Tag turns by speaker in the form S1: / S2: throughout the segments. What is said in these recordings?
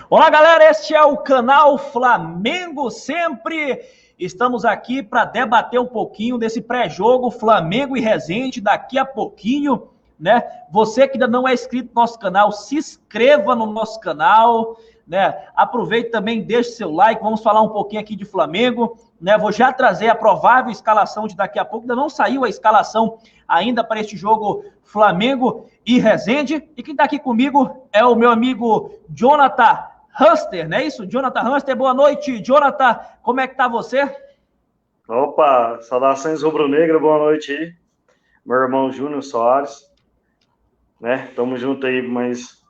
S1: Olá, galera, este é o canal Flamengo Sempre. Estamos aqui para debater um pouquinho desse pré-jogo Flamengo e Resende daqui a pouquinho, né? Você que ainda não é inscrito no nosso canal, se inscreva no nosso canal, né? Aproveite também, deixe seu like, vamos falar um pouquinho aqui de Flamengo, né? Vou já trazer a provável escalação de daqui a pouco, ainda não saiu a escalação ainda para este jogo Flamengo e Resende. E quem está aqui comigo é o meu amigo Jonathan Huster, não é isso? Jonathan Huster, boa noite. Jonathan, como é que tá você?
S2: Opa, saudações rubro-negra, boa noite aí. Meu irmão Júnior Soares, né? Tamo junto aí, mas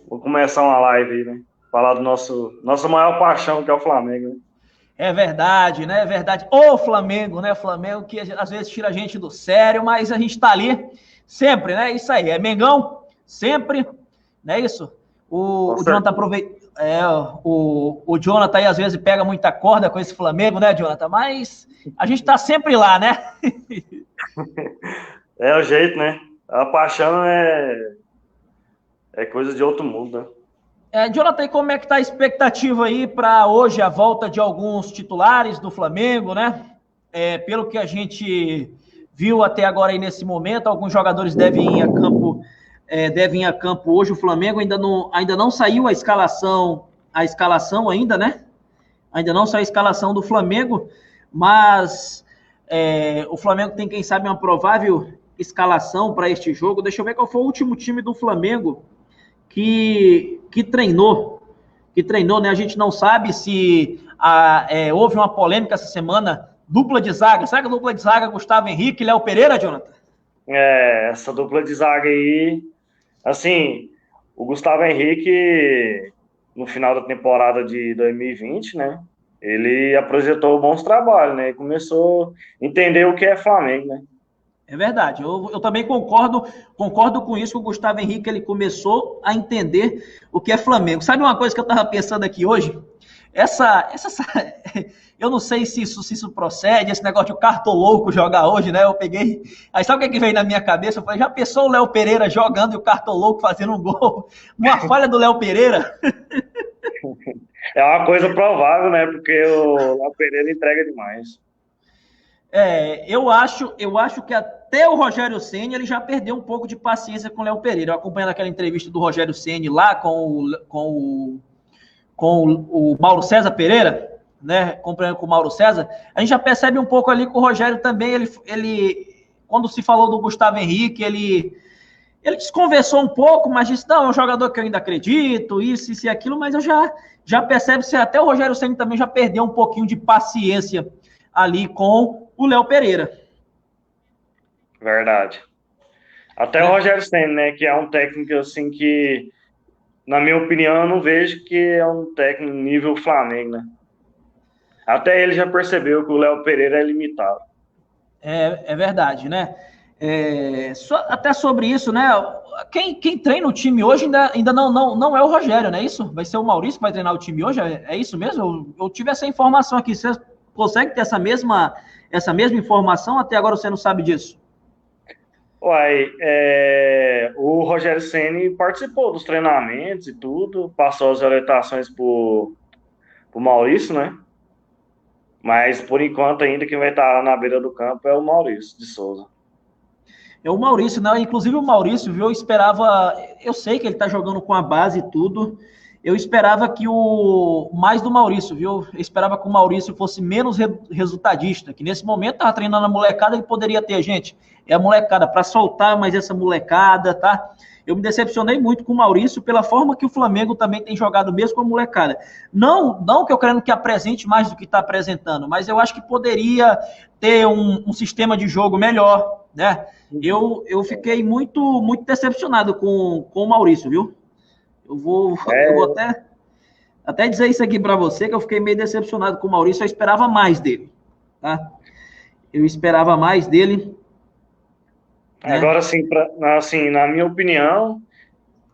S2: vou começar uma live aí, né? Falar do nossa maior paixão, que é o Flamengo, né?
S1: É verdade, né? É verdade. O Flamengo, né? Flamengo que às vezes tira a gente do sério, mas a gente tá ali sempre, né? Isso aí, é Mengão, sempre, não é isso?
S2: Com
S1: O Jonathan
S2: certeza.
S1: aproveita. O Jonathan aí às vezes pega muita corda com esse Flamengo, né, Jonathan? Mas a gente tá sempre lá, né?
S2: É o jeito, né? A paixão é coisa de outro mundo, né?
S1: Jonathan, como é que tá a expectativa aí para hoje, a volta de alguns titulares do Flamengo, né? Pelo que a gente viu até agora aí nesse momento, alguns jogadores devem ir a campo hoje. O Flamengo ainda não saiu a escalação ainda, né? Ainda não saiu a escalação do Flamengo, mas o Flamengo tem, quem sabe, uma provável escalação para este jogo. Deixa eu ver qual foi o último time do Flamengo que treinou, né? A gente não sabe se houve uma polêmica essa semana, dupla de zaga. Será que a dupla de zaga Gustavo Henrique e Léo Pereira, Jonathan?
S2: Essa dupla de zaga aí, assim, o Gustavo Henrique, no final da temporada de 2020, né? Ele apresentou bons trabalhos, né? E começou a entender o que é Flamengo, né?
S1: É verdade, eu também concordo com isso, que o Gustavo Henrique ele começou a entender o que é Flamengo. Sabe uma coisa que eu estava pensando aqui hoje? Essa, eu não sei se isso procede, esse negócio de o cartolouco jogar hoje, né? Eu peguei. Aí sabe o que veio na minha cabeça? Eu falei, já pensou o Léo Pereira jogando e o cartolouco fazendo um gol? Uma falha do Léo Pereira?
S2: É uma coisa provável, né? Porque o Léo Pereira entrega demais.
S1: Eu acho que até o Rogério Ceni ele já perdeu um pouco de paciência com o Léo Pereira. Eu acompanhando aquela entrevista do Rogério Ceni lá com o Mauro César Pereira, né? Acompanhando com o Mauro César, a gente já percebe um pouco ali que o Rogério também, ele quando se falou do Gustavo Henrique, ele desconversou um pouco, mas disse, não, é um jogador que eu ainda acredito, isso e aquilo, mas eu já percebo se até o Rogério Ceni também já perdeu um pouquinho de paciência ali com o Léo Pereira.
S2: Verdade. Até o
S1: Né?
S2: Rogério Ceni, né? Que é um técnico assim que, na minha opinião, eu não vejo que é um técnico nível Flamengo, né? Até ele já percebeu que o Léo Pereira é limitado.
S1: É verdade, né? Até sobre isso, né? Quem treina o time hoje ainda não é o Rogério, não é isso? Vai ser o Maurício que vai treinar o time hoje? É isso mesmo? Eu tive essa informação aqui. Você consegue ter essa mesma informação? Até agora você não sabe disso?
S2: Uai, o Rogério Ceni participou dos treinamentos e tudo, passou as orientações pro Maurício, né? Mas por enquanto ainda quem vai estar na beira do campo é o Maurício de Souza.
S1: É o Maurício, né? Inclusive o Maurício, viu? Eu sei que ele tá jogando com a base e tudo. Eu esperava que mais do Maurício, viu? Eu esperava que o Maurício fosse menos resultadista, que nesse momento tava treinando a molecada, ele poderia ter, gente. É a molecada, para soltar mais essa molecada, tá? Eu me decepcionei muito com o Maurício pela forma que o Flamengo também tem jogado mesmo com a molecada. Não que eu querendo que apresente mais do que está apresentando, mas eu acho que poderia ter um sistema de jogo melhor, né? Eu fiquei muito decepcionado com o Maurício, viu? Eu vou
S2: É,
S1: até dizer isso aqui para você, que eu fiquei meio decepcionado com o Maurício, eu esperava mais dele, tá? Eu esperava mais dele, né?
S2: agora sim, assim, na minha opinião,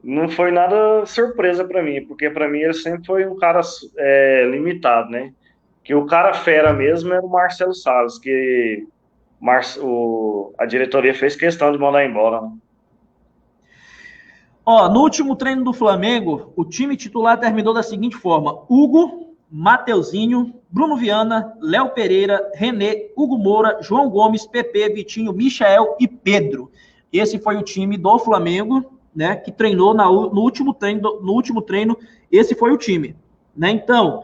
S2: não foi nada surpresa para mim, porque para mim ele sempre foi um cara limitado, né? Que o cara fera mesmo era o Marcelo Salles, que a diretoria fez questão de mandar embora, né?
S1: Ó, no último treino do Flamengo, o time titular terminou da seguinte forma: Hugo, Mateuzinho, Bruno Viana, Léo Pereira, René, Hugo Moura, João Gomes, PP, Vitinho, Michael e Pedro. Esse foi o time do Flamengo, né, que treinou no último treino, esse foi o time, né? Então,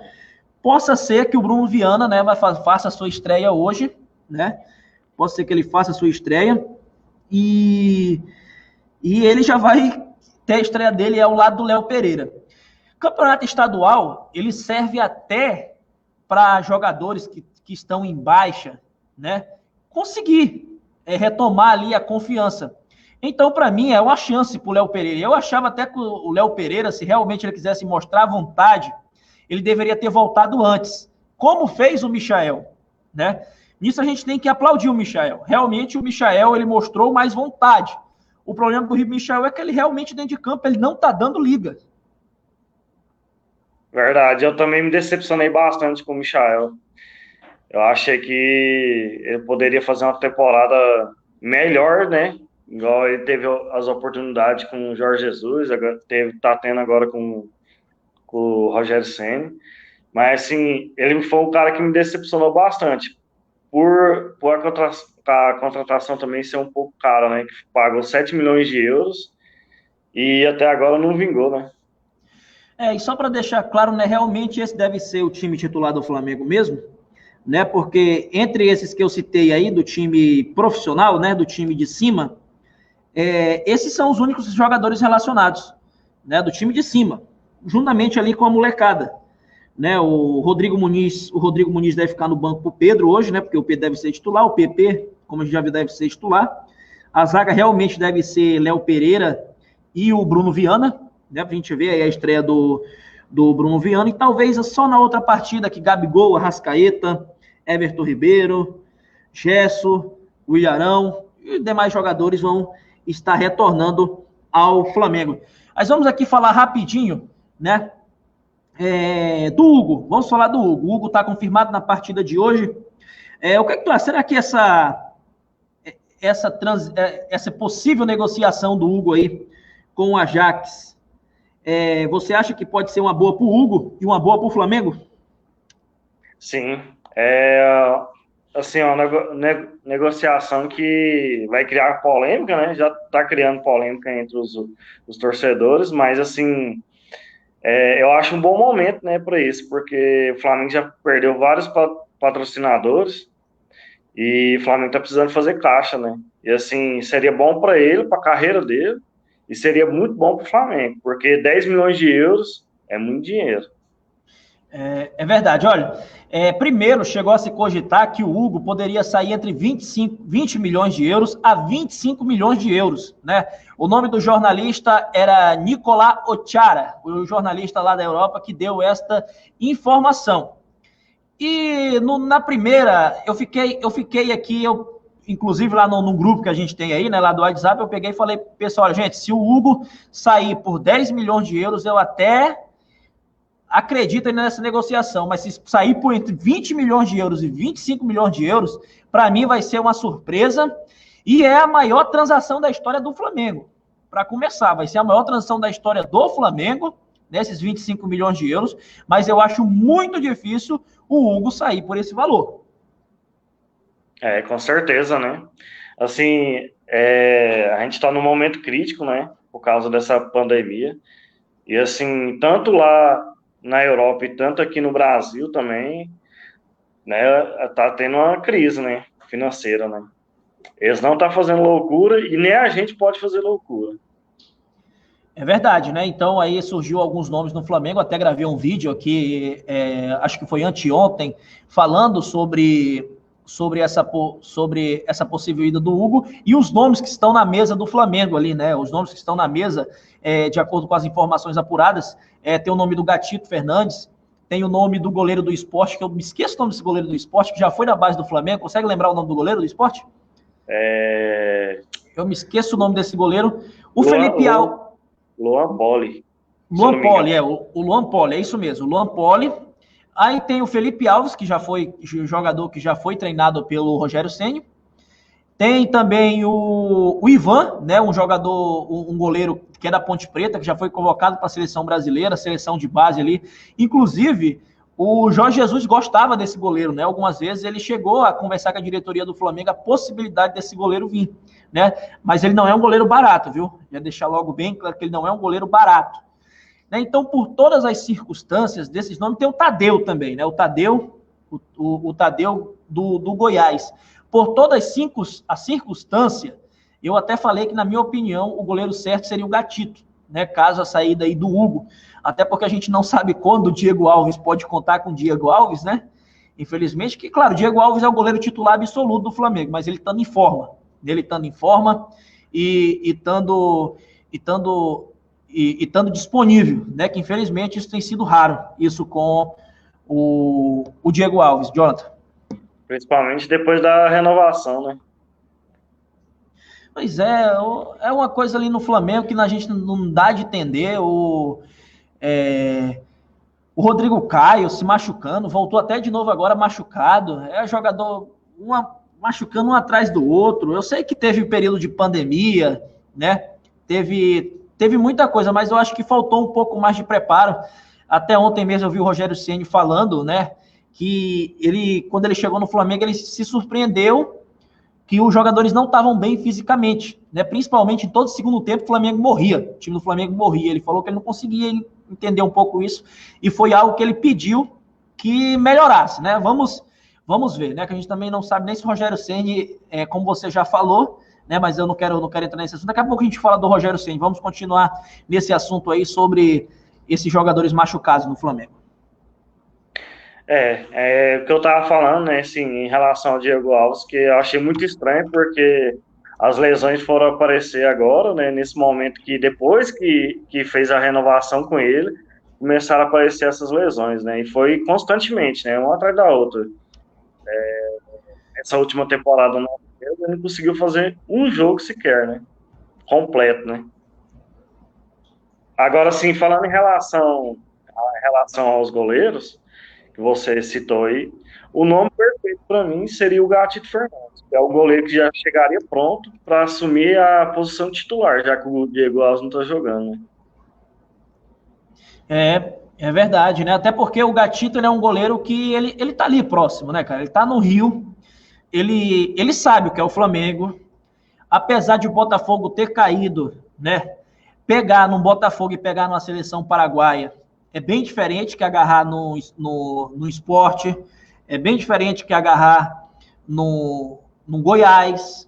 S1: possa ser que o Bruno Viana, né, faça a sua estreia hoje, né? Pode ser que ele faça a sua estreia e ele já vai ter a estreia dele ao lado do Léo Pereira. Campeonato estadual, ele serve até para jogadores que estão em baixa, né, conseguir retomar ali a confiança. Então, para mim, é uma chance para o Léo Pereira. Eu achava até que o Léo Pereira, se realmente ele quisesse mostrar vontade, ele deveria ter voltado antes, como fez o Michael, né? Nisso a gente tem que aplaudir o Michael. Realmente o Michael, ele mostrou mais vontade. O problema do Michael é que ele realmente dentro de campo, ele não está dando liga.
S2: Verdade, eu também me decepcionei bastante com o Michael. Eu achei que ele poderia fazer uma temporada melhor, né? Igual ele teve as oportunidades com o Jorge Jesus, tá tendo agora com o Rogério Ceni. Mas, assim, ele foi o cara que me decepcionou bastante. Por a contratação também ser um pouco cara, né? Que pagou 7 milhões de euros e até agora não vingou, né?
S1: E só para deixar claro, né, realmente esse deve ser o time titular do Flamengo mesmo, né? Porque entre esses que eu citei aí, do time profissional, né, do time de cima, esses são os únicos jogadores relacionados, né, do time de cima, juntamente ali com a molecada, né? O Rodrigo Muniz deve ficar no banco pro Pedro hoje, né? Porque o Pedro deve ser titular, o PP, como a gente já viu, deve ser titular. A zaga realmente deve ser Léo Pereira e o Bruno Viana, né? Pra gente ver aí a estreia do Bruno Viana, e talvez só na outra partida que Gabigol, Arrascaeta, Everton Ribeiro, Gesso, o Ilharão e demais jogadores vão estar retornando ao Flamengo. Mas vamos aqui falar rapidinho, né? Do Hugo, vamos falar do Hugo. O Hugo está confirmado na partida de hoje. O que tu acha? Será que essa possível negociação do Hugo aí com o Ajax, você acha que pode ser uma boa para o Hugo e uma boa para o Flamengo?
S2: Sim, assim, uma negociação que vai criar polêmica, né? Já está criando polêmica entre os torcedores, mas assim, eu acho um bom momento, né, para isso, porque o Flamengo já perdeu vários patrocinadores e o Flamengo está precisando fazer caixa, né? E assim, seria bom para ele, para a carreira dele, e seria muito bom para o Flamengo, porque 10 milhões de euros é muito dinheiro.
S1: É verdade, olha, primeiro chegou a se cogitar que o Hugo poderia sair entre 20 milhões de euros a 25 milhões de euros, né? O nome do jornalista era Nicolás Ochara, o jornalista lá da Europa que deu esta informação. E na primeira, eu fiquei aqui, inclusive lá no grupo que a gente tem aí, né, lá do WhatsApp, eu peguei e falei, pessoal, gente, se o Hugo sair por 10 milhões de euros, eu até acredito nessa negociação, mas se sair por entre 20 milhões de euros e 25 milhões de euros, para mim vai ser uma surpresa e é a maior transação da história do Flamengo. Para começar, vai ser a maior transação da história do Flamengo, nesses 25 milhões de euros, mas eu acho muito difícil o Hugo sair por esse valor.
S2: Com certeza, né? Assim, a gente está num momento crítico, né? Por causa dessa pandemia. E assim, tanto lá na Europa e tanto aqui no Brasil também, né? Tá tendo uma crise, né? Financeira, né? Eles não estão fazendo loucura e nem a gente pode fazer loucura.
S1: É verdade, né? Então aí surgiu alguns nomes no Flamengo, até gravei um vídeo aqui, acho que foi anteontem, falando sobre essa possível ida do Hugo e os nomes que estão na mesa do Flamengo ali, né? Os nomes que estão na mesa, de acordo com as informações apuradas, tem o nome do Gatito Fernandes, tem o nome do goleiro do Sport, que eu me esqueço o nome desse goleiro do Sport, que já foi na base do Flamengo. Consegue lembrar o nome do goleiro do Sport? Eu me esqueço o nome desse goleiro. O Felipe Alves.
S2: Luan Poli.
S1: Luan Poli, o Luan Poli, é isso mesmo, o Luan Poli. Aí tem o Felipe Alves, que já foi jogador que já foi treinado pelo Rogério Ceni. Tem também o Ivan, né, um jogador, um goleiro que é da Ponte Preta, que já foi convocado para a seleção brasileira, seleção de base ali. Inclusive, o Jorge Jesus gostava desse goleiro, né? Algumas vezes ele chegou a conversar com a diretoria do Flamengo a possibilidade desse goleiro vir, né? Mas ele não é um goleiro barato, viu? Já deixar logo bem claro que ele não é um goleiro barato. Né? Então, por todas as circunstâncias desses nomes, tem o Tadeu também, né? O Tadeu, o Tadeu do Goiás. Por toda a circunstância, eu até falei que, na minha opinião, o goleiro certo seria o Gatito, né? Caso a saída aí do Hugo, até porque a gente não sabe quando o Diego Alves pode contar com o Diego Alves, né? Infelizmente, que, claro, o Diego Alves é o goleiro titular absoluto do Flamengo, mas ele estando em forma, e estando disponível, né? Que infelizmente isso tem sido raro, isso com o Diego Alves, Jonathan.
S2: Principalmente depois da renovação, né?
S1: Pois é uma coisa ali no Flamengo que a gente não dá de entender. O Rodrigo Caio se machucando, voltou até de novo agora machucado. É jogador machucando um atrás do outro. Eu sei que teve período de pandemia, né? Teve muita coisa, mas eu acho que faltou um pouco mais de preparo. Até ontem mesmo eu vi o Rogério Ceni falando, né? Que quando ele chegou no Flamengo, ele se surpreendeu que os jogadores não estavam bem fisicamente, né? Principalmente em todo o segundo tempo, o Flamengo morria, o time do Flamengo morria. Ele falou que ele não conseguia entender um pouco isso, e foi algo que ele pediu que melhorasse, né? Vamos ver, né? Que a gente também não sabe nem se o Rogério Ceni, como você já falou, né? Mas eu não quero entrar nesse assunto. Daqui a pouco a gente fala do Rogério Ceni. Vamos continuar nesse assunto aí sobre esses jogadores machucados no Flamengo.
S2: O que eu tava falando, né, assim, em relação ao Diego Alves, que eu achei muito estranho, porque as lesões foram aparecer agora, né, nesse momento que depois que fez a renovação com ele, começaram a aparecer essas lesões, né, e foi constantemente, né, uma atrás da outra. Essa última temporada ele não conseguiu fazer um jogo sequer, né, completo, né. Agora, sim, falando em relação aos goleiros, que você citou aí, o nome perfeito para mim seria o Gatito Fernandes, que é o goleiro que já chegaria pronto para assumir a posição titular, já que o Diego Alves não está jogando, né?
S1: É verdade, né? Até porque o Gatito, ele é um goleiro que ele tá ali próximo, né, cara? Ele tá no Rio, ele sabe o que é o Flamengo, apesar de o Botafogo ter caído, né? Pegar no Botafogo e pegar numa seleção paraguaia é bem diferente que agarrar no esporte, é bem diferente que agarrar no Goiás,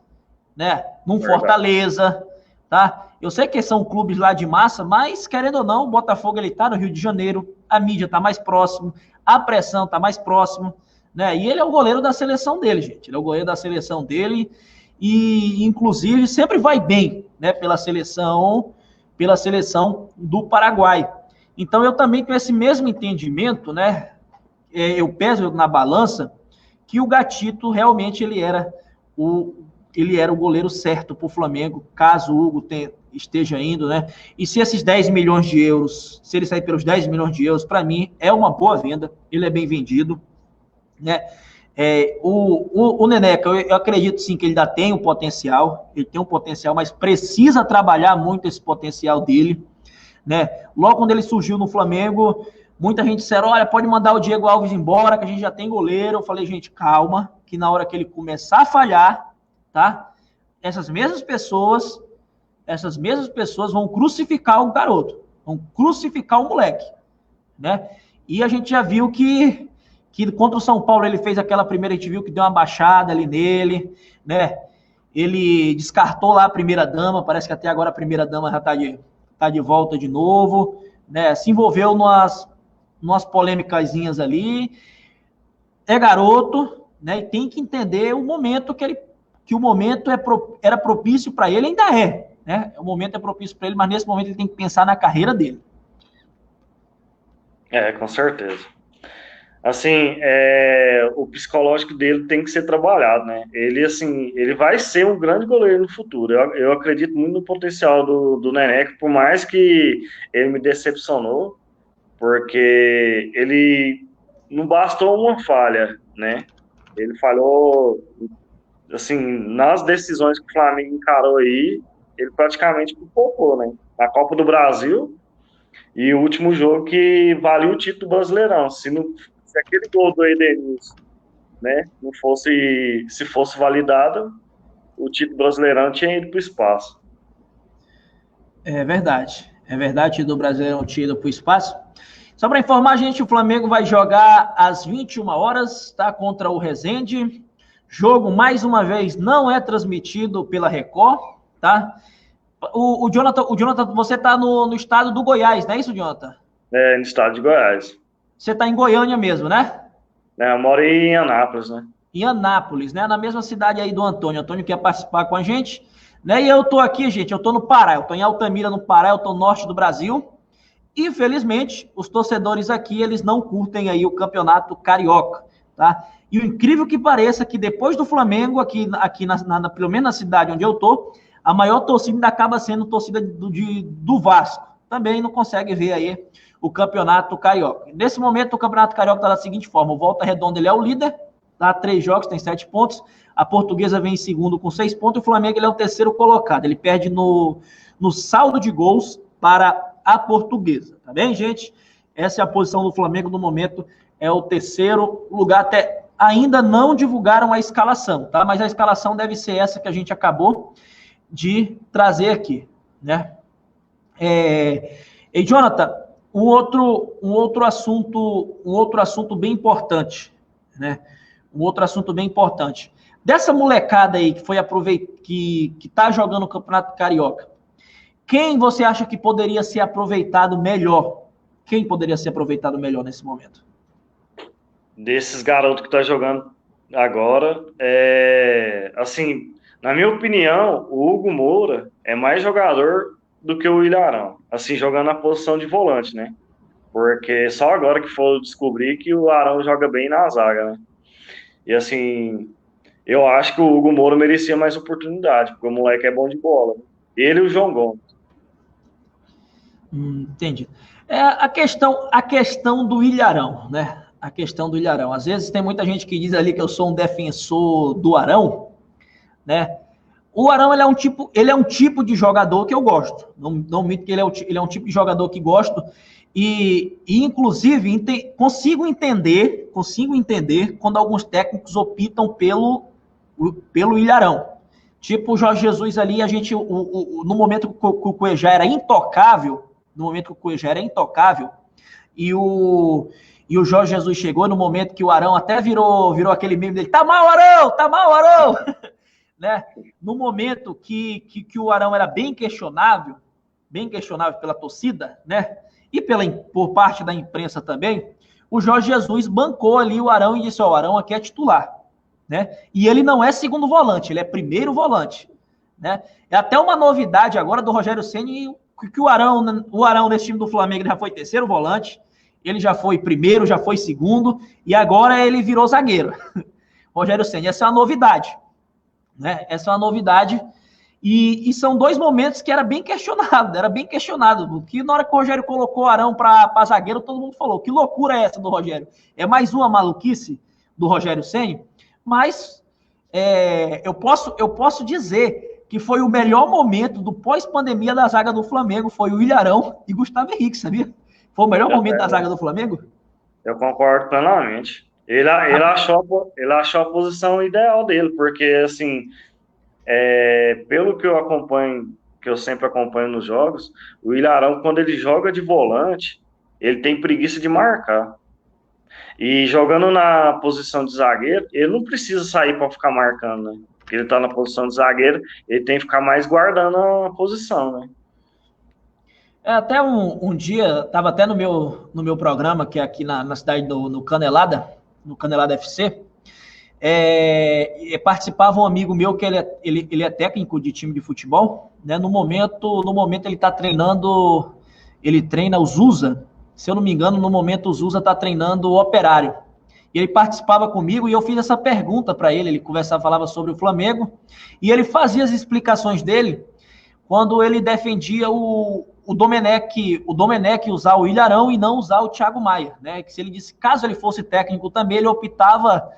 S1: né? Num Fortaleza, tá? Eu sei que são clubes lá de massa, mas, querendo ou não, o Botafogo ele tá no Rio de Janeiro, a mídia tá mais próximo, a pressão tá mais próximo, né? E ele é o goleiro da seleção dele, gente. Ele é o goleiro da seleção dele e, inclusive, sempre vai bem, né? Pela seleção do Paraguai. Então, eu também tenho esse mesmo entendimento, né? Eu peso na balança que o Gatito realmente ele era o goleiro certo para o Flamengo, caso o Hugo esteja indo, né? E se esses 10 milhões de euros, se ele sair pelos 10 milhões de euros, para mim é uma boa venda, ele é bem vendido, né? O Neneca, eu acredito sim que ele ainda tem um potencial, mas precisa trabalhar muito esse potencial dele, né? Logo quando ele surgiu no Flamengo, muita gente disseram, olha, pode mandar o Diego Alves embora, que a gente já tem goleiro. Eu falei, gente, calma, que na hora que ele começar a falhar, tá? Essas mesmas pessoas vão crucificar o garoto, vão crucificar o moleque, né? E a gente já viu que contra o São Paulo ele fez aquela primeira, a gente viu que deu uma baixada ali nele, né? Ele descartou lá a primeira dama, parece que até agora a primeira dama já está de volta de novo, né? Se envolveu numas polêmicazinhas ali, é garoto, né? E tem que entender o momento que o momento era propício para ele, ainda é, né? O momento é propício para ele, mas nesse momento ele tem que pensar na carreira dele.
S2: Com certeza. Assim, o psicológico dele tem que ser trabalhado, né? Ele, assim, ele vai ser um grande goleiro no futuro. Eu acredito muito no potencial do Neneca, por mais que ele me decepcionou, porque ele não bastou uma falha, né? Ele falhou assim, nas decisões que o Flamengo encarou aí, ele praticamente pipocou, né? Na Copa do Brasil e o último jogo que valia o título do Brasileirão. Se aquele gol do Edenilson, né, não fosse, se fosse validado, o título brasileirão tinha ido para o espaço.
S1: É verdade, do Brasileirão tinha ido para o espaço. Só para informar a gente, o Flamengo vai jogar às 21 horas, tá? Contra o Resende. Jogo, mais uma vez, não é transmitido pela Record, tá? O Jonathan, você tá no estado do Goiás, não é isso, Jonathan?
S2: É, no estado de Goiás.
S1: Você tá em Goiânia mesmo, né?
S2: É, eu moro em Anápolis, né?
S1: Em Anápolis, né? Na mesma cidade aí do Antônio. O Antônio quer participar com a gente, né? E eu tô aqui, gente, eu tô no Pará, eu tô em Altamira, no Pará, eu tô no norte do Brasil. Infelizmente, os torcedores aqui, eles não curtem aí o campeonato carioca, tá? E o incrível que pareça que depois do Flamengo, aqui pelo menos na cidade onde eu tô, a maior torcida ainda acaba sendo torcida do Vasco. Também não consegue ver aí o campeonato carioca. Nesse momento, o campeonato carioca está da seguinte forma: o Volta Redonda ele é o líder, tá? 3 jogos, tem 7 pontos. A Portuguesa vem em segundo com 6 pontos. E o Flamengo ele é o terceiro colocado. Ele perde no saldo de gols para a Portuguesa. Tá bem, gente? Essa é a posição do Flamengo no momento. É o terceiro lugar. Até ainda não divulgaram a escalação, tá? Mas a escalação deve ser essa que a gente acabou de trazer aqui, né? E Jonathan, um outro assunto bem importante, né? Um outro assunto bem importante. Dessa molecada aí que foi que tá jogando o Campeonato Carioca, quem você acha que poderia ser aproveitado melhor? Quem poderia ser aproveitado melhor nesse momento?
S2: Desses garotos que tá jogando agora, assim, na minha opinião, o Hugo Moura é mais jogador do que o Ilharão, assim, jogando na posição de volante, né? Porque só agora que for descobrir que o Arão joga bem na zaga, né? E assim, eu acho que o Hugo Moura merecia mais oportunidade, porque o moleque é bom de bola, né? Ele e o João Gomes.
S1: Entendi. A questão do Ilharão, né? A questão do Ilharão. Às vezes tem muita gente que diz ali que eu sou um defensor do Arão, né? O Arão ele é um tipo de jogador que eu gosto. Não minto que ele é um tipo de jogador que gosto e inclusive consigo entender quando alguns técnicos optam pelo Ilharão. Tipo o Jorge Jesus ali, no momento que o Cuejá era intocável, e o Jorge Jesus chegou no momento que o Arão até virou aquele meme dele, tá mal, Arão! Né? No momento que o Arão era bem questionável pela torcida, né? E por parte da imprensa também, o Jorge Jesus bancou ali o Arão e disse, o Arão aqui é titular, né? E ele não é segundo volante, ele é primeiro volante, né? É até uma novidade agora do Rogério Ceni que o Arão nesse time do Flamengo já foi terceiro volante, ele já foi primeiro, já foi segundo, e agora ele virou zagueiro. Rogério Ceni, essa é uma novidade, né? Essa é uma novidade, e são 2 momentos que era bem questionado, porque na hora que o Rogério colocou o Arão para zagueiro, todo mundo falou, que loucura é essa do Rogério? É mais uma maluquice do Rogério Ceni, mas eu posso dizer que foi o melhor momento do pós-pandemia da zaga do Flamengo, foi o Ilharão e Gustavo Henrique, sabia? Foi o melhor momento da zaga do Flamengo?
S2: Eu concordo plenamente. Ele achou a posição ideal dele, porque, assim, pelo que eu acompanho, que eu sempre acompanho nos jogos, o Ilharão, quando ele joga de volante, ele tem preguiça de marcar. E jogando na posição de zagueiro, ele não precisa sair para ficar marcando, né? Porque ele está na posição de zagueiro, ele tem que ficar mais guardando a posição, né?
S1: Até um dia, estava até no meu programa, que é aqui na cidade no Canelada FC, participava um amigo meu que ele é técnico de time de futebol, né? No momento ele está treinando, ele treina o Zusa, se eu não me engano, no momento o Zusa está treinando o Operário. E ele participava comigo e eu fiz essa pergunta para ele falava sobre o Flamengo, e ele fazia as explicações dele quando ele defendia o Domenech usar o Ilharão e não usar o Thiago Maia, né? Que se ele disse, caso ele fosse técnico também, ele optava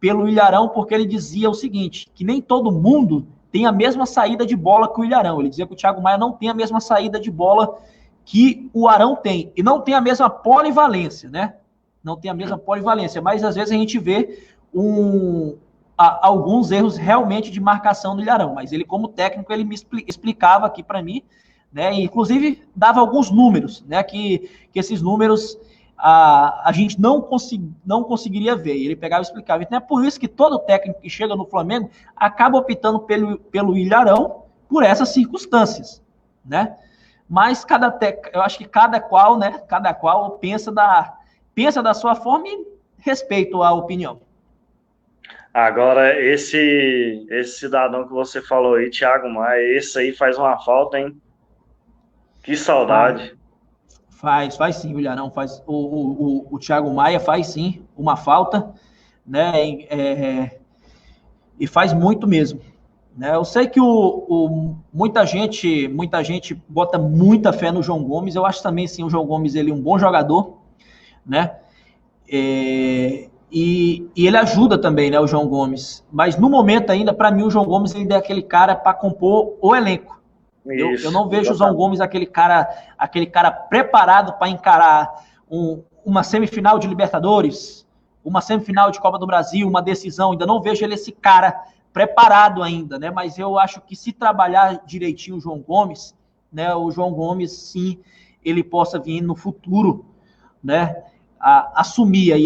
S1: pelo Ilharão, porque ele dizia o seguinte, que nem todo mundo tem a mesma saída de bola que o Ilharão. Ele dizia que o Thiago Maia não tem a mesma saída de bola que o Arão tem, e não tem a mesma polivalência, né? Não tem a mesma polivalência, mas às vezes a gente vê alguns erros realmente de marcação do Ilharão, mas ele, como técnico, ele me explicava aqui para mim, né? E, inclusive, dava alguns números, né? Que esses números a gente não conseguiria ver. E ele pegava e explicava. Então é por isso que todo técnico que chega no Flamengo acaba optando pelo Ilharão por essas circunstâncias, né? Mas eu acho que cada qual pensa da sua forma e respeito a opinião.
S2: Agora, esse cidadão que você falou aí, Thiago Maia, esse aí faz uma falta, hein? Que saudade.
S1: Faz sim, o Ilharão faz. O Thiago Maia faz sim uma falta, né? E faz muito mesmo. Né? Eu sei que muita gente bota muita fé no João Gomes. Eu acho também sim o João Gomes ele é um bom jogador, né? E ele ajuda também, né, o João Gomes. Mas no momento ainda, para mim, o João Gomes ele é aquele cara para compor o elenco. Eu não vejo o João Gomes aquele cara preparado para encarar uma semifinal de Libertadores, uma semifinal de Copa do Brasil, uma decisão. Ainda não vejo ele esse cara preparado ainda, né? Mas eu acho que se trabalhar direitinho o João Gomes, né? O João Gomes, sim, ele possa vir no futuro, né? Assumir aí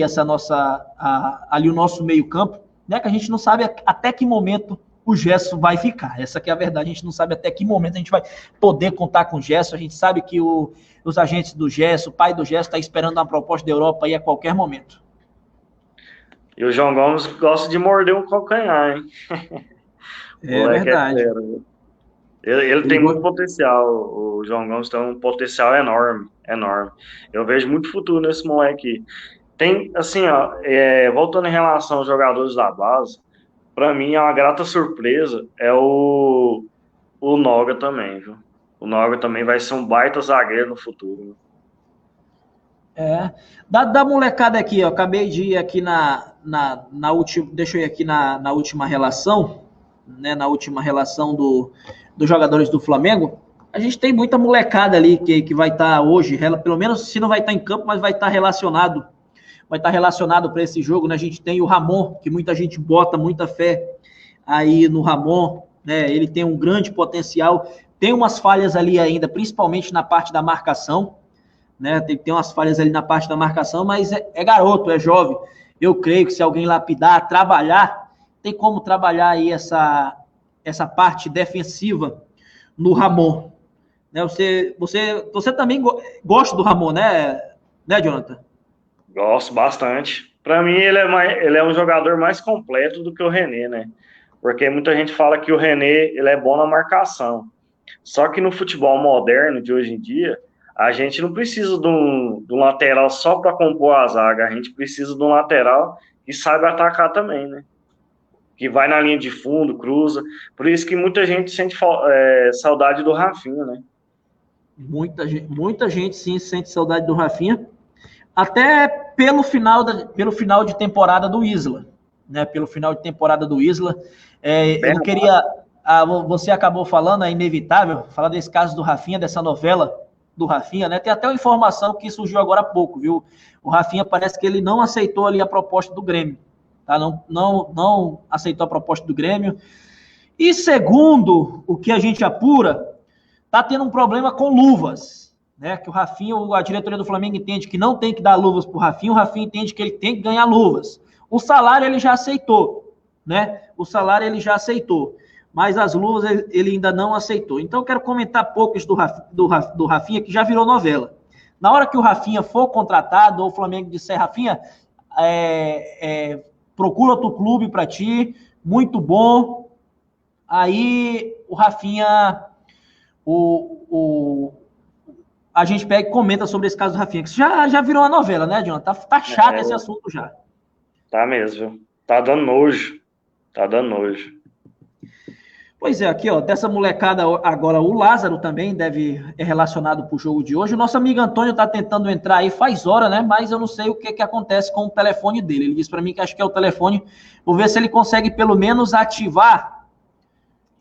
S1: ali o nosso meio campo, né? Que a gente não sabe até que momento o Gerson vai ficar. Essa que é a verdade, a gente não sabe até que momento a gente vai poder contar com o Gerson. A gente sabe que os agentes do Gerson, o pai do Gerson, está esperando uma proposta da Europa aí a qualquer momento.
S2: E o João Gomes gosta de morder um calcanhar, hein?
S1: É verdade.
S2: Ele tem muito potencial. O João Gomes tem um potencial enorme, enorme. Eu vejo muito futuro nesse moleque. Tem, assim, ó, voltando em relação aos jogadores da base, para mim é uma grata surpresa o Noga também, viu? O Noga também vai ser um baita zagueiro no futuro.
S1: Da molecada aqui, ó, acabei de ir aqui na última, deixa eu ir aqui na última relação, né, na última relação dos jogadores do Flamengo. A gente tem muita molecada ali que vai estar hoje, pelo menos se não vai estar em campo, mas vai estar relacionado para esse jogo, né? A gente tem o Ramon, que muita gente bota muita fé aí no Ramon, né? Ele tem um grande potencial, tem umas falhas ali ainda, principalmente na parte da marcação, né? Tem umas falhas ali na parte da marcação, mas é garoto, é jovem. Eu creio que se alguém lapidar, trabalhar, tem como trabalhar aí essa parte defensiva no Ramon. Né? Você também gosta do Ramon, né, Jonathan?
S2: Gosto bastante. Para mim, ele é um jogador mais completo do que o René, né? Porque muita gente fala que o René ele é bom na marcação. Só que no futebol moderno de hoje em dia, a gente não precisa de um lateral só para compor a zaga. A gente precisa de um lateral que saiba atacar também, né? Que vai na linha de fundo, cruza. Por isso que muita gente sente saudade do Rafinha, né?
S1: Muita gente sim sente saudade do Rafinha. Até pelo final de temporada do Isla, né? Pelo final de temporada do Isla. Eu não queria... você acabou falando, é inevitável, falar desse caso do Rafinha, dessa novela do Rafinha, né? Tem até uma informação que surgiu agora há pouco, viu? O Rafinha parece que ele não aceitou ali a proposta do Grêmio, tá? Não aceitou a proposta do Grêmio. E segundo o que a gente apura, tá tendo um problema com luvas, né? Que o Rafinha, a diretoria do Flamengo entende que não tem que dar luvas pro Rafinha, o Rafinha entende que ele tem que ganhar luvas. O salário ele já aceitou, né? Mas as luvas ele ainda não aceitou. Então eu quero comentar pouco isso do Rafinha, que já virou novela. Na hora que o Rafinha for contratado, ou o Flamengo disser, Rafinha, procura outro clube para ti, muito bom. Aí o Rafinha, a gente pega e comenta sobre esse caso do Rafinha, que já virou uma novela, né, Jonathan? Tá chato esse assunto já.
S2: Tá mesmo. Tá dando nojo.
S1: Pois é, aqui, ó, dessa molecada agora, o Lázaro também é relacionado para o jogo de hoje. O nosso amigo Antônio está tentando entrar aí faz hora, né? Mas eu não sei o que acontece com o telefone dele. Ele disse para mim que acho que é o telefone. Vou ver se ele consegue pelo menos ativar.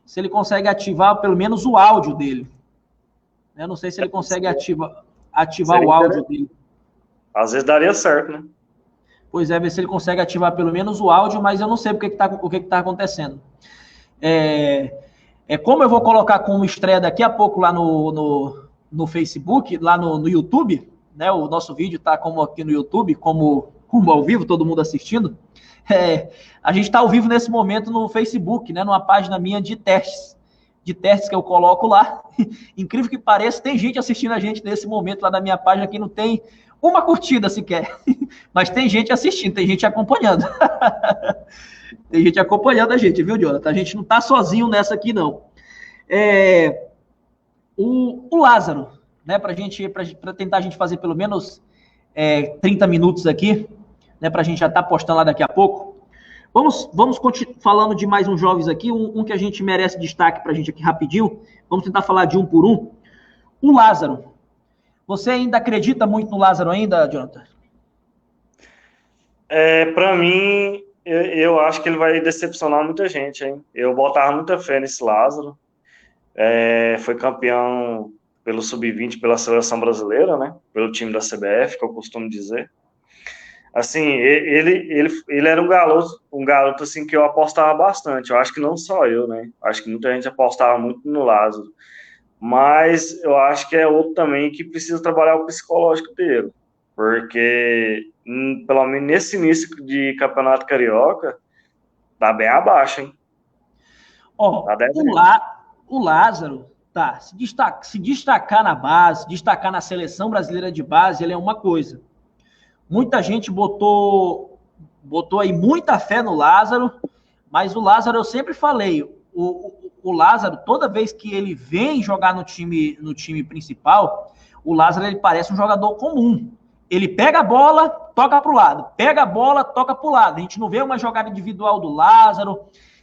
S1: Se ele consegue ativar pelo menos o áudio dele. Eu não sei se ele consegue ativar o áudio dele.
S2: Às vezes daria certo, né?
S1: Pois é, ver se ele consegue ativar pelo menos o áudio, mas eu não sei o que está acontecendo. Como eu vou colocar como estreia daqui a pouco lá no Facebook, lá no YouTube, né? O nosso vídeo está como aqui no YouTube, como ao vivo, todo mundo assistindo. A gente está ao vivo nesse momento no Facebook, né? Numa página minha de testes que eu coloco lá. Incrível que pareça, tem gente assistindo a gente nesse momento lá na minha página que não tem uma curtida sequer, mas tem gente assistindo, tem gente acompanhando. Tem gente acompanhando a gente, viu, Jonathan? A gente não está sozinho nessa aqui, não. O Lázaro, né, para tentar a gente fazer pelo menos 30 minutos aqui, né, para a gente já estar postando lá daqui a pouco. Vamos continuar falando de mais uns jovens aqui, um que a gente merece destaque para a gente aqui rapidinho. Vamos tentar falar de um por um. O Lázaro. Você ainda acredita muito no Lázaro ainda, Jonathan?
S2: Para mim, eu acho que ele vai decepcionar muita gente, hein? Eu botava muita fé nesse Lázaro. Foi campeão pelo Sub-20, pela seleção brasileira, né? Pelo time da CBF, que eu costumo dizer. Assim, ele era um garoto assim, que eu apostava bastante. Eu acho que não só eu, né? Acho que muita gente apostava muito no Lázaro. Mas eu acho que é outro também que precisa trabalhar o psicológico dele. Porque, pelo menos nesse início de Campeonato Carioca, tá bem abaixo, hein?
S1: O Lázaro, tá, se destacar na base, destacar na seleção brasileira de base, ele é uma coisa. Muita gente botou aí muita fé no Lázaro, mas o Lázaro, eu sempre falei, o Lázaro, toda vez que ele vem jogar no time principal, o Lázaro, ele parece um jogador comum. Ele pega a bola, toca para o lado. Pega a bola, toca para o lado. A gente não vê uma jogada individual do Lázaro,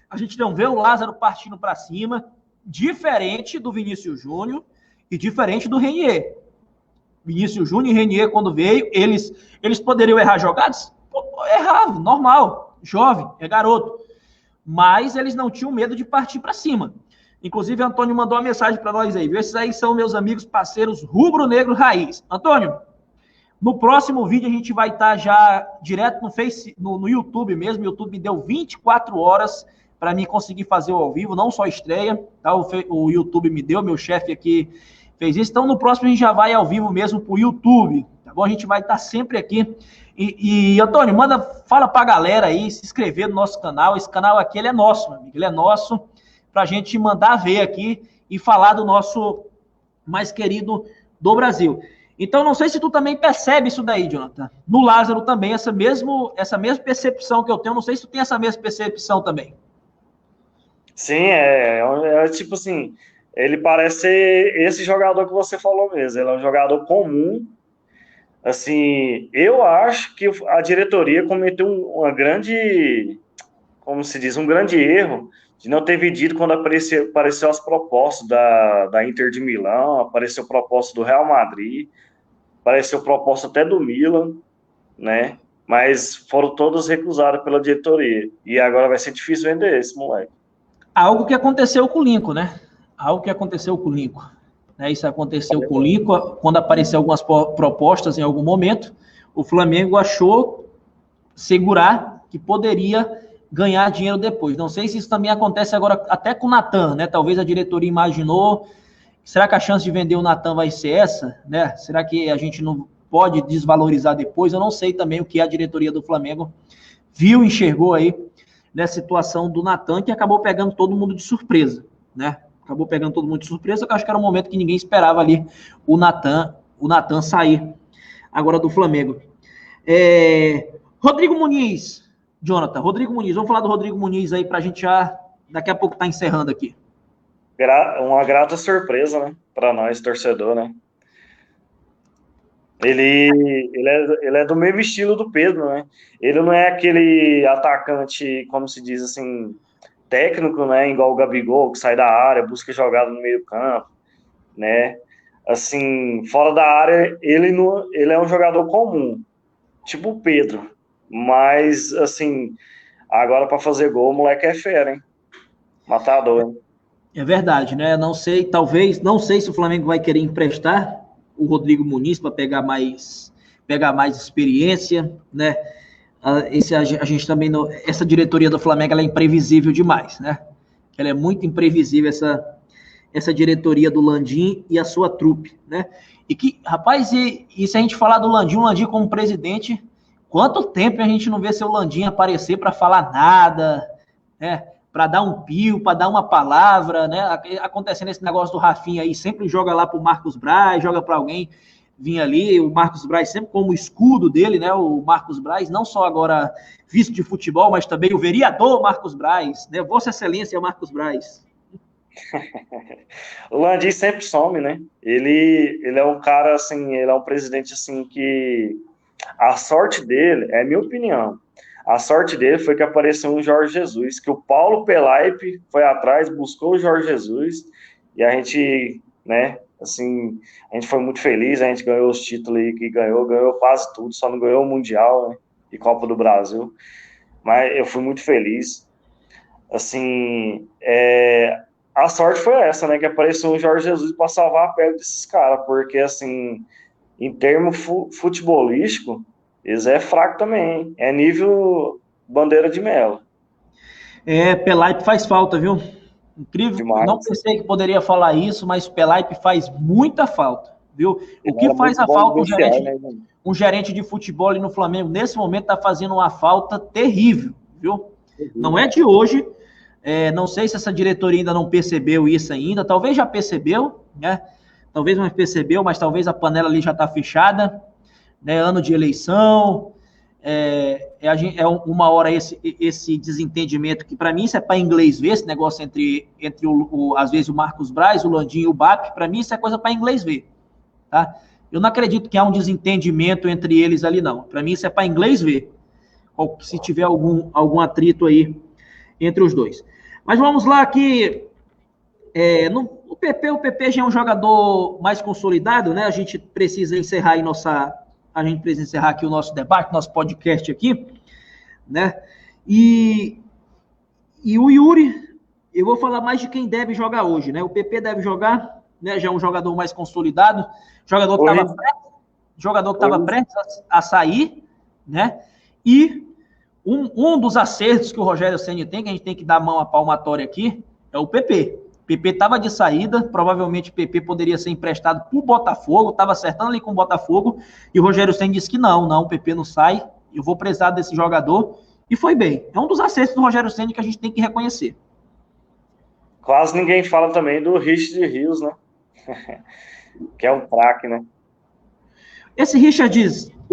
S1: a gente não vê o Lázaro partindo para cima, diferente do Vinícius Júnior e diferente do Renier. Vinícius Júnior e Renier, quando veio, eles poderiam errar jogadas? Erravam, normal, jovem, é garoto. Mas eles não tinham medo de partir para cima. Inclusive, Antônio mandou uma mensagem para nós aí, viu? Esses aí são meus amigos parceiros rubro-negro raiz. Antônio, no próximo vídeo a gente vai estar já direto no YouTube mesmo. O YouTube me deu 24 horas para mim conseguir fazer o ao vivo, não só estreia, tá? O YouTube me deu, meu chefe aqui fez isso. Então, no próximo a gente já vai ao vivo mesmo pro YouTube, tá bom? A gente vai estar sempre aqui. E Antônio, fala pra galera aí se inscrever no nosso canal. Esse canal aqui, ele é nosso, meu amigo. Ele é nosso pra gente mandar ver aqui e falar do nosso mais querido do Brasil. Então, não sei se tu também percebe isso daí, Jonathan. No Lázaro também, essa mesma percepção que eu tenho, não sei se tu tem essa mesma percepção também.
S2: Sim, tipo assim, ele parece ser esse jogador que você falou mesmo. Ele é um jogador comum. Assim, eu acho que a diretoria cometeu uma grande, como se diz, um grande erro de não ter vendido quando apareceu as propostas da Inter de Milão, apareceu proposta do Real Madrid, apareceu proposta até do Milan, né? Mas foram todas recusadas pela diretoria. E agora vai ser difícil vender esse moleque.
S1: Algo que aconteceu com o Lincoln, né? Algo que aconteceu com o Lincoln. Isso aconteceu com o Lincoln, quando apareceu algumas propostas em algum momento, o Flamengo achou segurar que poderia ganhar dinheiro depois. Não sei se isso também acontece agora até com o Natan, né? Talvez a diretoria imaginou, será que a chance de vender o Natan vai ser essa, né? Será que a gente não pode desvalorizar depois? Eu não sei também o que a diretoria do Flamengo viu, enxergou aí nessa situação do Natan, que acabou pegando todo mundo de surpresa, né? Acabou pegando todo mundo de surpresa, que eu acho que era um momento que ninguém esperava ali o Natan sair agora do Flamengo. Rodrigo Muniz, Jonathan, Rodrigo Muniz, vamos falar do Rodrigo Muniz aí pra gente já, daqui a pouco tá encerrando aqui.
S2: Uma grata surpresa, né, para nós, torcedor, né? Ele é do mesmo estilo do Pedro, né? Ele não é aquele atacante, como se diz assim, técnico, né, igual o Gabigol, que sai da área, busca jogada no meio campo, né? Assim, fora da área, ele é um jogador comum, tipo o Pedro. Mas, assim, agora para fazer gol, o moleque é fera, hein? Matador, hein?
S1: É verdade, né? Não sei, talvez, não sei se o Flamengo vai querer emprestar o Rodrigo Muniz para pegar mais experiência, né? A gente também essa diretoria do Flamengo ela é imprevisível demais, né? Ela é muito imprevisível essa diretoria do Landim e a sua trupe, né? E que, rapaz, e se a gente falar do Landim, o Landim como presidente, quanto tempo a gente não vê seu Landim aparecer para falar nada, né? Para dar um pio, para dar uma palavra, né? Acontecendo esse negócio do Rafinha aí, sempre joga lá para o Marcos Braz, joga para alguém vir ali, o Marcos Braz sempre como escudo dele, né? O Marcos Braz, não só agora vice de futebol, mas também o vereador Marcos Braz, né? Vossa Excelência Marcos Braz.
S2: O Landim sempre some, né? Ele é um cara, assim, ele é um presidente, assim, que a sorte dele, é a minha opinião, a sorte dele foi que apareceu um Jorge Jesus, que o Paulo Pelaipe foi atrás, buscou o Jorge Jesus, e a gente, né, assim, a gente foi muito feliz, a gente ganhou os títulos aí que ganhou quase tudo, só não ganhou o Mundial, né, e Copa do Brasil, mas eu fui muito feliz, assim, a sorte foi essa, né, que apareceu um Jorge Jesus para salvar a pele desses caras, porque, assim, em termos futebolístico, eles é fraco também, hein? É nível bandeira de mel.
S1: Pelaipe faz falta, viu? Incrível,
S2: Demais.
S1: não pensei que poderia falar isso, mas o Pelaipe faz muita falta, viu? O que faz a falta um gerente de futebol ali no Flamengo, nesse momento, está fazendo uma falta terrível, viu? Não é de hoje, não sei se essa diretoria ainda não percebeu isso ainda, talvez já percebeu, né? Talvez não percebeu, mas talvez a panela ali já está fechada, né? Ano de eleição, uma hora esse desentendimento, que para mim isso é para inglês ver, esse negócio entre às vezes o Marcos Braz, o Landim e o BAP, para mim isso é coisa para inglês ver, tá? Eu não acredito que há um desentendimento entre eles ali, não. Para mim isso é para inglês ver, se tiver algum atrito aí entre os dois. Mas vamos lá que o PP já é um jogador mais consolidado, né? A gente precisa encerrar aqui o nosso debate, nosso podcast aqui, né? E o Yuri, eu vou falar mais de quem deve jogar hoje, né? O PP deve jogar, né? Já é um jogador mais consolidado, jogador que estava prestes a sair, né? E um dos acertos que o Rogério Ceni tem, que a gente tem que dar mão à palmatória aqui, é o PP. O PP estava de saída, provavelmente o PP poderia ser emprestado para o Botafogo, estava acertando ali com o Botafogo, e o Rogério Ceni disse que não, o PP não sai, eu vou precisar desse jogador, e foi bem. É um dos acertos do Rogério Ceni que a gente tem que reconhecer.
S2: Quase ninguém fala também do Richard Rios, né? Que é um craque, né?
S1: Esse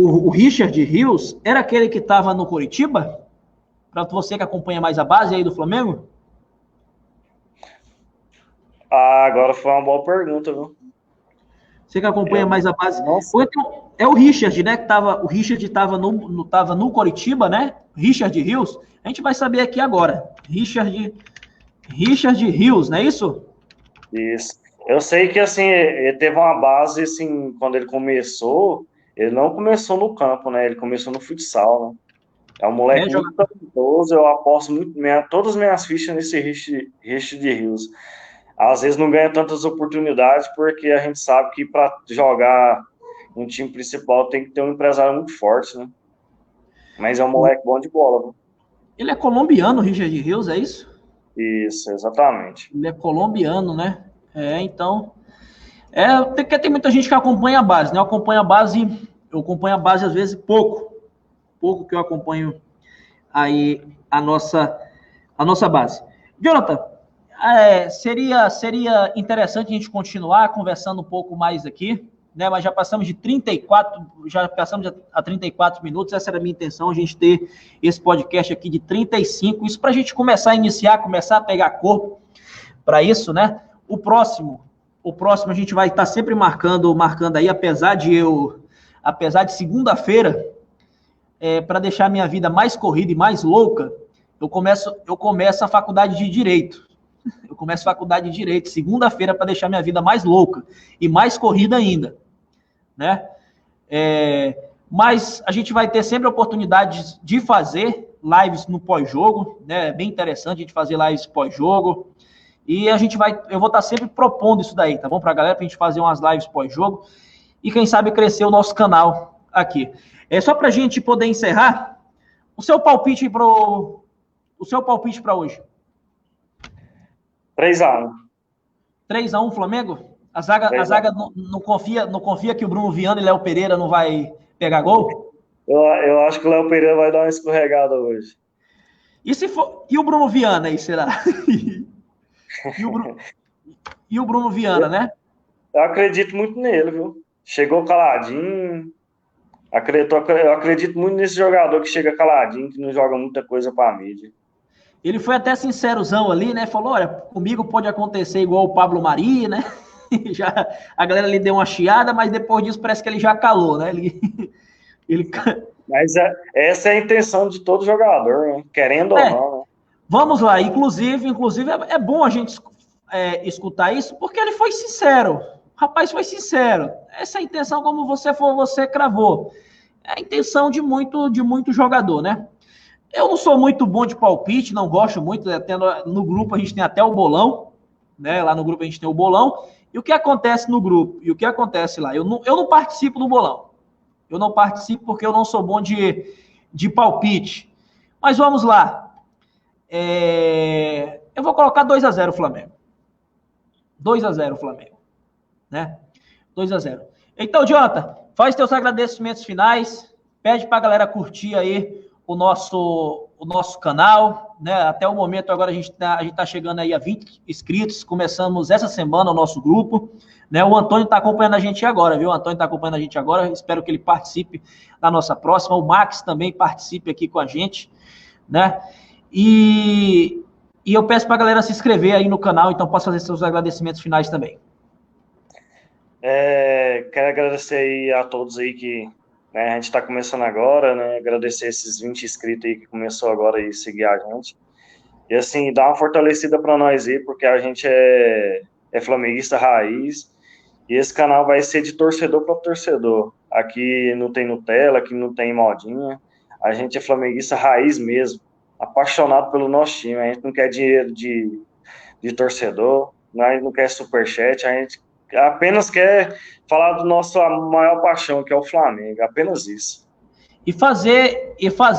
S1: o Richard Rios, era aquele que estava no Coritiba? Para você que acompanha mais a base aí do Flamengo?
S2: Agora foi uma boa pergunta, viu?
S1: Você que acompanha mais a base. É o Richard, né? O Richard estava no Coritiba, né? Richard Rios. A gente vai saber aqui agora. Richard Rios, não é isso?
S2: Isso. Eu sei que, assim, ele teve uma base, assim, quando ele começou, ele não começou no campo, né? Ele começou no futsal, né? É um moleque muito talentoso, eu aposto todas as minhas fichas nesse Richard Rios. Às vezes não ganha tantas oportunidades, porque a gente sabe que para jogar um time principal tem que ter um empresário muito forte, né? Mas é um moleque bom de bola, viu?
S1: Ele é colombiano, Richard Rios, é isso?
S2: Isso, exatamente.
S1: Ele é colombiano, né? Então... tem muita gente que acompanha a base, né? Eu acompanho a base às vezes pouco que eu acompanho aí a nossa base. Jonathan, seria interessante a gente continuar conversando um pouco mais aqui, né? Mas já passamos a 34 minutos, essa era a minha intenção, a gente ter esse podcast aqui de 35, isso para a gente começar a pegar corpo para isso, né? O próximo a gente vai estar sempre marcando aí, apesar de segunda-feira, para deixar minha vida mais corrida e mais louca, eu começo a faculdade de Direito. Eu começo a faculdade de Direito segunda-feira para deixar minha vida mais louca e mais corrida ainda, né? Mas a gente vai ter sempre a oportunidade de fazer lives no pós-jogo, né? É bem interessante a gente fazer lives pós-jogo. E eu vou estar sempre propondo isso daí, tá bom? Para a galera, para a gente fazer umas lives pós-jogo e quem sabe crescer o nosso canal aqui. Só para a gente poder encerrar, o seu palpite para hoje.
S2: 3-1.
S1: 3-1 Flamengo? A zaga não confia que o Bruno Viana e Léo Pereira não vai pegar gol?
S2: Eu acho que o Léo Pereira vai dar uma escorregada hoje.
S1: E o Bruno Viana aí, será? E o Bruno Viana, né?
S2: Eu acredito muito nele, viu? Chegou caladinho. Eu acredito muito nesse jogador que chega caladinho, que não joga muita coisa pra mídia.
S1: Ele foi até sincerozão ali, né? Falou, olha, comigo pode acontecer igual o Pablo Mari, né? A galera lhe deu uma chiada, mas depois disso parece que ele já calou, né?
S2: Mas essa é a intenção de todo jogador, né? Querendo ou não. Né?
S1: Vamos lá, inclusive é bom a gente escutar isso, porque ele foi sincero. O rapaz foi sincero. Essa é a intenção, como você cravou. É a intenção de muito jogador, né? Eu não sou muito bom de palpite, não gosto muito. No grupo a gente tem até o bolão, né? Lá no grupo a gente tem o bolão. E o que acontece no grupo? E o que acontece lá? Eu não participo do bolão. Eu não participo porque eu não sou bom de palpite. Mas vamos lá. Eu vou colocar 2-0 Flamengo. 2-0 Flamengo. Né? 2-0. Então, Jonathan, faz teus agradecimentos finais. Pede para a galera curtir aí o nosso canal, né? Até o momento agora a gente tá chegando aí a 20 inscritos, começamos essa semana o nosso grupo, né? O Antônio está acompanhando a gente agora, viu? O Antônio está acompanhando a gente agora, espero que ele participe da nossa próxima, o Max também participe aqui com a gente, né? E eu peço para a galera se inscrever aí no canal, então posso fazer seus agradecimentos finais também.
S2: Quero agradecer aí a todos aí que a gente está começando agora, né? Agradecer esses 20 inscritos aí que começou agora a seguir a gente. E assim, dar uma fortalecida para nós aí, porque a gente é flamenguista raiz. E esse canal vai ser de torcedor para torcedor. Aqui não tem Nutella, aqui não tem modinha. A gente é flamenguista raiz mesmo. Apaixonado pelo nosso time. A gente não quer dinheiro de torcedor, a gente não quer superchat, a gente apenas quer falar do nosso maior paixão, que é o Flamengo, apenas isso.
S1: E fazer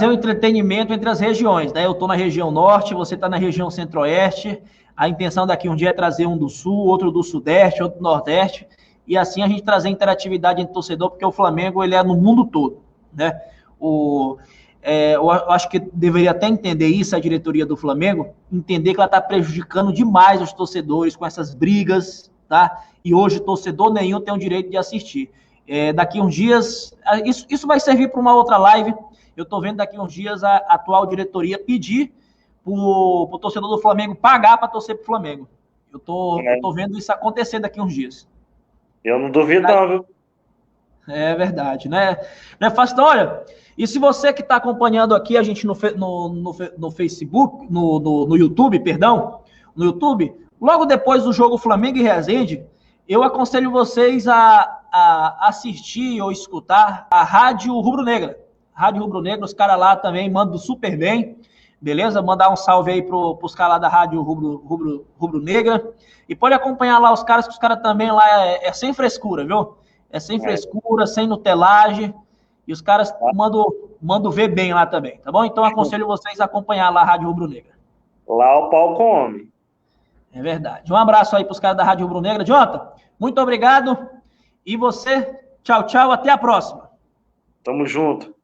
S1: o entretenimento entre as regiões, né? Eu estou na região norte, você está na região centro-oeste, a intenção daqui um dia é trazer um do sul, outro do sudeste, outro do nordeste, e assim a gente trazer interatividade entre torcedor, porque o Flamengo ele é no mundo todo, né? Eu acho que deveria até entender isso, a diretoria do Flamengo, entender que ela está prejudicando demais os torcedores com essas brigas, tá? E hoje torcedor nenhum tem o direito de assistir. Daqui uns dias, isso vai servir para uma outra live. Eu estou vendo daqui uns dias a atual diretoria pedir para o torcedor do Flamengo pagar para torcer para o Flamengo. Eu tô vendo isso acontecer daqui uns dias.
S2: Eu não duvido não, viu?
S1: É verdade, né? Não é fácil, não, olha. E se você que está acompanhando aqui a gente no Facebook, no YouTube, perdão, no YouTube, logo depois do jogo Flamengo e Resende, eu aconselho vocês a assistir ou escutar a Rádio Rubro Negra. Rádio Rubro Negra, os caras lá também mandam super bem, beleza? Mandar um salve aí pros caras lá da Rádio Rubro Negra. E pode acompanhar lá os caras, que os caras também lá sem frescura, viu? É sem frescura, sem nutelagem. E os caras mandam ver bem lá também, tá bom? Então aconselho vocês a acompanhar lá a Rádio Rubro Negra.
S2: Lá o pau come.
S1: É verdade. Um abraço aí pros caras da Rádio Rubro Negra. Jonathan, muito obrigado. E você, tchau, tchau. Até a próxima.
S2: Tamo junto.